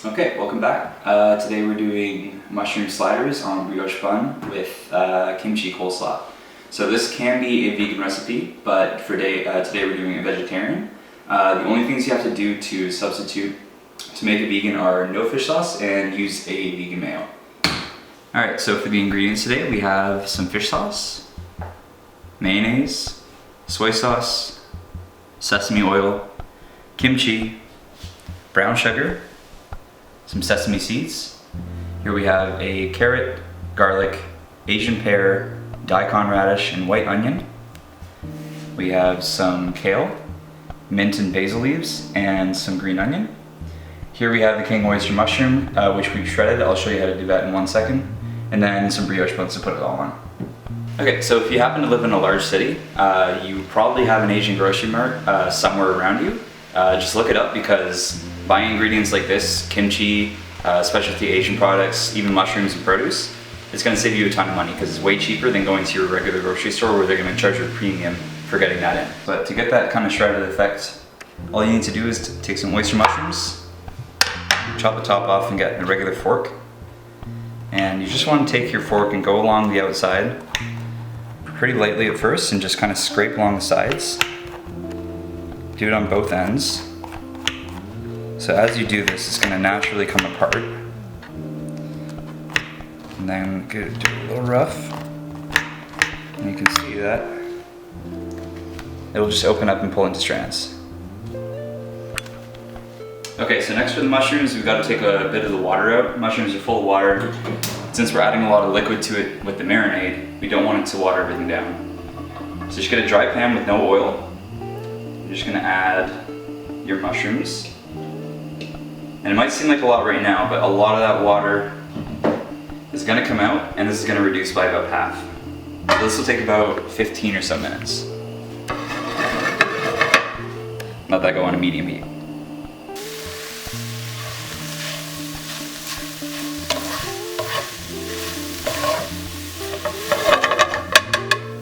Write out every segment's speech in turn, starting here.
Okay, welcome back. Today we're doing mushroom sliders on brioche bun with kimchi coleslaw. So this can be a vegan recipe, but for today we're doing a vegetarian. The only things you have to do to substitute to make it vegan are no fish sauce and use a vegan mayo. Alright, so for the ingredients today we have some fish sauce, mayonnaise, soy sauce, sesame oil, kimchi, brown sugar, some sesame seeds. Here we have a carrot, garlic, Asian pear, daikon radish, and white onion. We have some kale, mint and basil leaves, and some green onion. Here we have the king oyster mushroom, which we've shredded. I'll show you how to do that in 1 second. And then some brioche buns to put it all on. Okay, so if you happen to live in a large city, you probably have an Asian grocery mart somewhere around you. Just look it up because buying ingredients like this, kimchi, specialty Asian products, even mushrooms and produce, it's going to save you a ton of money because it's way cheaper than going to your regular grocery store where they're going to charge you a premium for getting that in. But to get that kind of shredded effect, all you need to do is to take some oyster mushrooms, chop the top off and get a regular fork. And you just want to take your fork and go along the outside pretty lightly at first and just kind of scrape along the sides. Do it on both ends. So as you do this, it's going to naturally come apart. And then do it a little rough. And you can see that it'll just open up and pull into strands. Okay, so next for the mushrooms, we've got to take a bit of the water out. Mushrooms are full of water. Since we're adding a lot of liquid to it with the marinade, we don't want it to water everything down. So just get a dry pan with no oil. You're just going to add your mushrooms. And it might seem like a lot right now, but a lot of that water is going to come out, and this is going to reduce by about half. So this will take about 15 or so minutes. Let that go on a medium heat.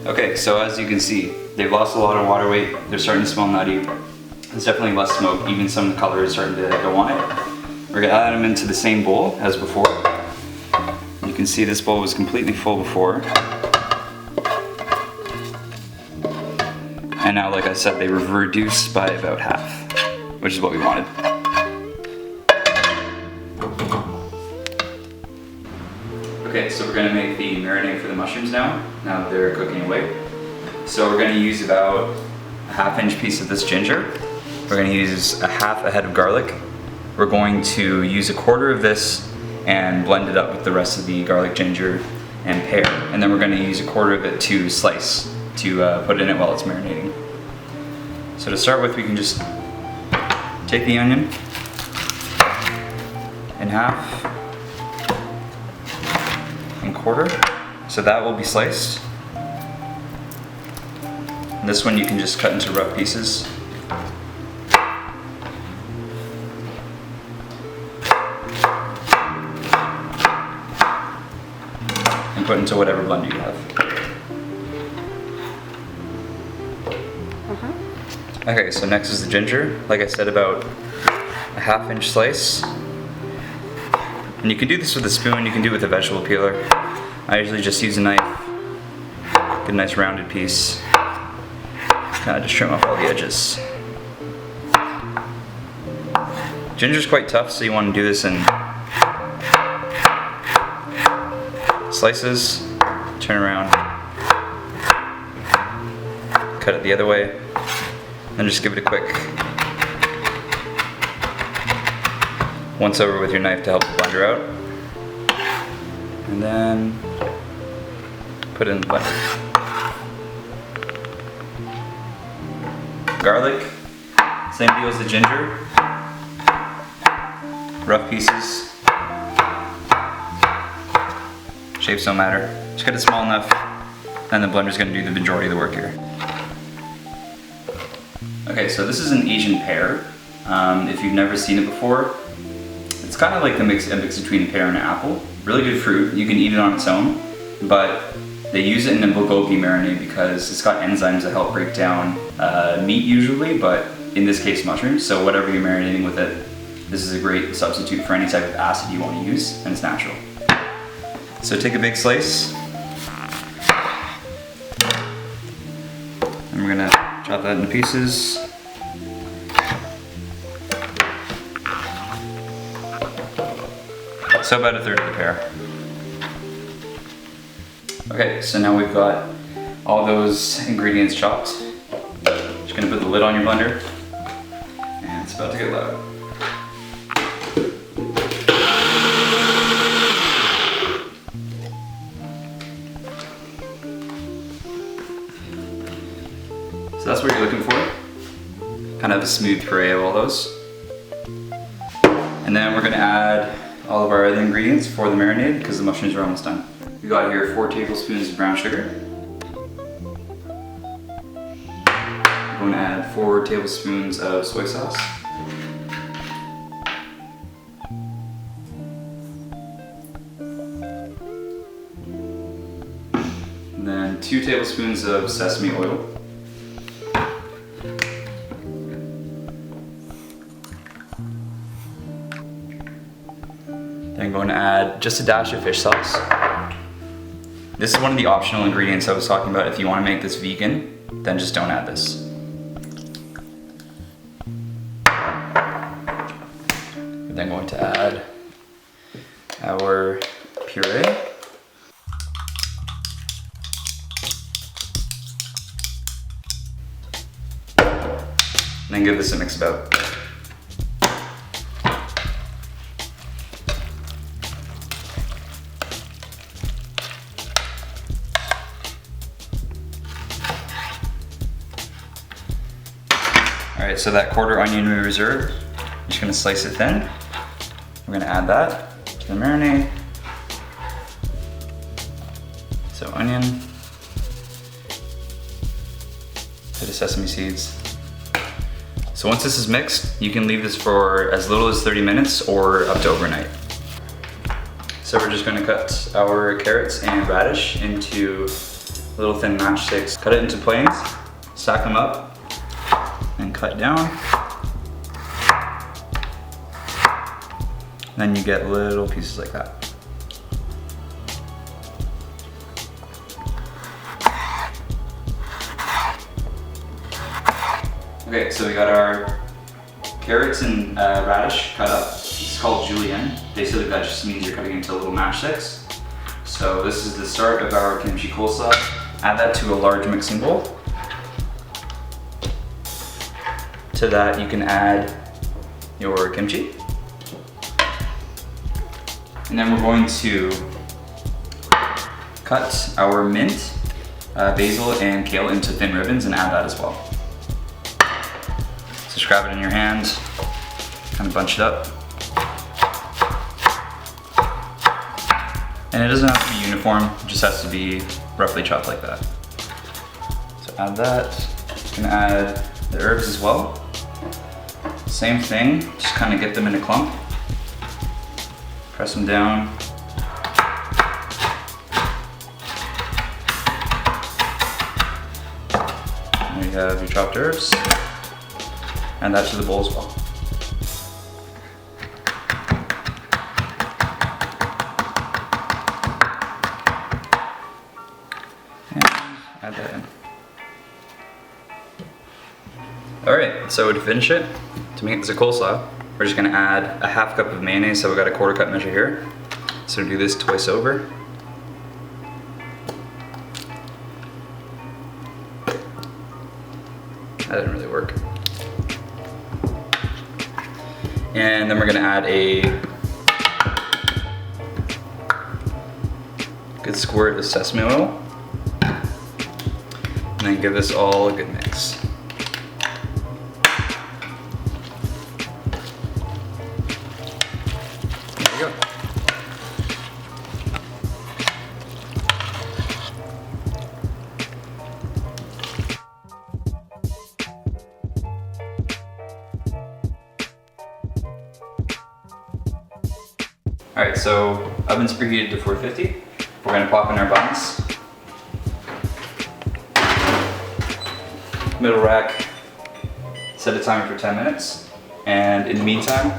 Okay, so as you can see, they've lost a lot of water weight. They're starting to smell nutty. There's definitely less smoke. Even some of the color is starting to go on it. We're gonna add them into the same bowl as before. You can see this bowl was completely full before. And now, like I said, they were reduced by about half, which is what we wanted. Okay, so we're gonna make the marinade for the mushrooms now that they're cooking away. So we're gonna use about a ½ piece of this ginger. We're gonna use a half a head of garlic. We're going to use a quarter of this and blend it up with the rest of the garlic, ginger, and pear. And then we're gonna use a quarter of it to slice to put in it while it's marinating. So to start with, we can just take the onion in half and quarter. So that will be sliced. And this one you can just cut into rough pieces. And put into whatever blender you have. Okay, so next is the ginger. Like I said, about a ½ slice. And you can do this with a spoon, you can do it with a vegetable peeler. I usually just use a knife, get a nice rounded piece. Kind of just trim off all the edges. Ginger's quite tough, so you want to do this in slices, turn around, cut it the other way, and just give it a quick once over with your knife to help the blender out. And then put it in the blender. Garlic, same deal as the ginger. Rough pieces. Shapes don't matter. Just get it small enough, and the blender's gonna do the majority of the work here. Okay, so this is an Asian pear. If you've never seen it before, it's kind of like a mix between a pear and an apple. Really good fruit. You can eat it on its own, but they use it in a bulgogi marinade because it's got enzymes that help break down meat usually, but in this case mushrooms. So whatever you're marinating with it, This is a great substitute for any type of acid you want to use, and it's natural. So take a big slice, and we're gonna chop that into pieces. So about 1/3 of the pear. Okay, so now we've got all those ingredients chopped. Just gonna put the lid on your blender, and it's about to get loud. So that's what you're looking for. Kind of a smooth puree of all those. And then we're gonna add all of our other ingredients for the marinade because the mushrooms are almost done. We got here 4 tablespoons of brown sugar. We're going to add 4 tablespoons of soy sauce. And then 2 tablespoons of sesame oil. Then I'm going to add just a dash of fish sauce. This is one of the optional ingredients I was talking about. If you want to make this vegan, then just don't add this. We're then going to add our puree. And then give this a mix about. Alright, so that quarter onion we reserved, I'm just gonna slice it thin. We're gonna add that to the marinade. So onion, bit of sesame seeds. So once this is mixed, you can leave this for as little as 30 minutes or up to overnight. So we're just gonna cut our carrots and radish into little thin matchsticks. Cut it into planes, stack them up, and cut down. Then you get little pieces like that. Okay, so we got our carrots and radish cut up. It's called julienne. Basically that just means you're cutting into little matchsticks. So this is the start of our kimchi coleslaw. Add that to a large mixing bowl. To that you can add your kimchi. And then we're going to cut our mint, basil, and kale into thin ribbons and add that as well. So just grab it in your hand, kind of bunch it up. And it doesn't have to be uniform, it just has to be roughly chopped like that. So add that. You can add the herbs as well. Same thing, just kind of get them in a clump. Press them down. There you have your chopped herbs. Add that to the bowl as well. And add that in. Alright, so to finish it, to make this a coleslaw, we're just gonna add a 1/2 cup of mayonnaise, so we got a 1/4 cup measure here. So do this twice over. That didn't really work. And then we're gonna add a good squirt of sesame oil. And then give this all a good mix. There you go. Alright, so oven's preheated to 450. We're gonna pop in our buns. Middle rack, set a timer for 10 minutes. And in the meantime,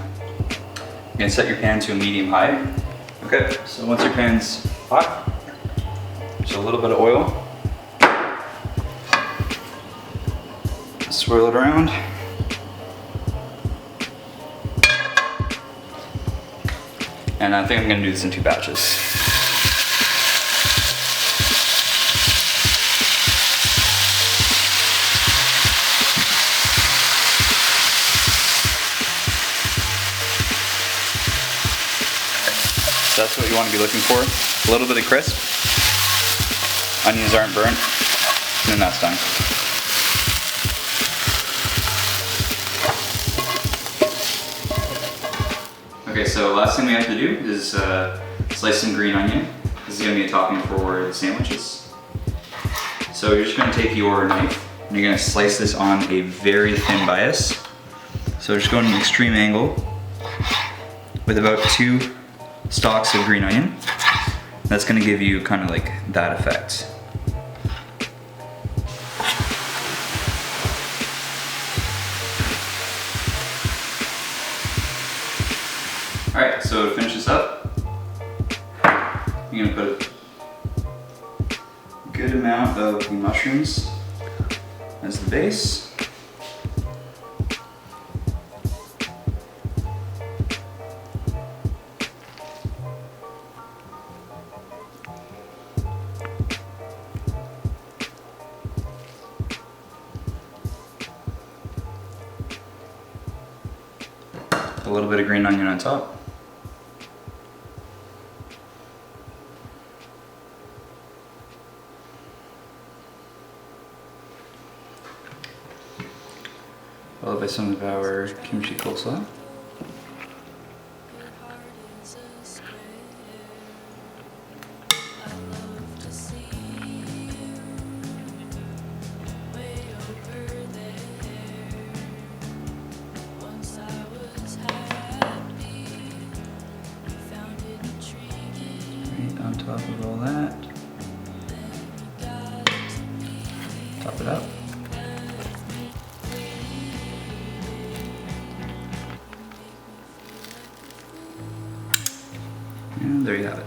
gonna set your pan to a medium-high. Okay, so once your pan's hot, just a little bit of oil. Swirl it around. And I think I'm gonna do this in 2 batches. So that's what you want to be looking for. A little bit of crisp. Onions aren't burnt. And then that's done. Okay, so last thing we have to do is slice some green onion. This is going to be a topping for the sandwiches. So you're just going to take your knife and you're going to slice this on a very thin bias. So just go at an extreme angle with about 2 stalks of green onion. That's going to give you kind of like that effect. Alright, so to finish this up, you're going to put a good amount of the mushrooms as the base. A little bit of green onion on top. Followed by some of our kimchi coleslaw. Right on top of all that. Top it up. And there you have it.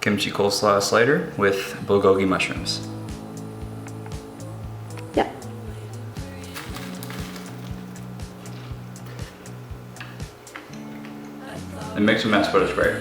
Kimchi coleslaw slider with bulgogi mushrooms. Yeah. And mix and match, but it's great.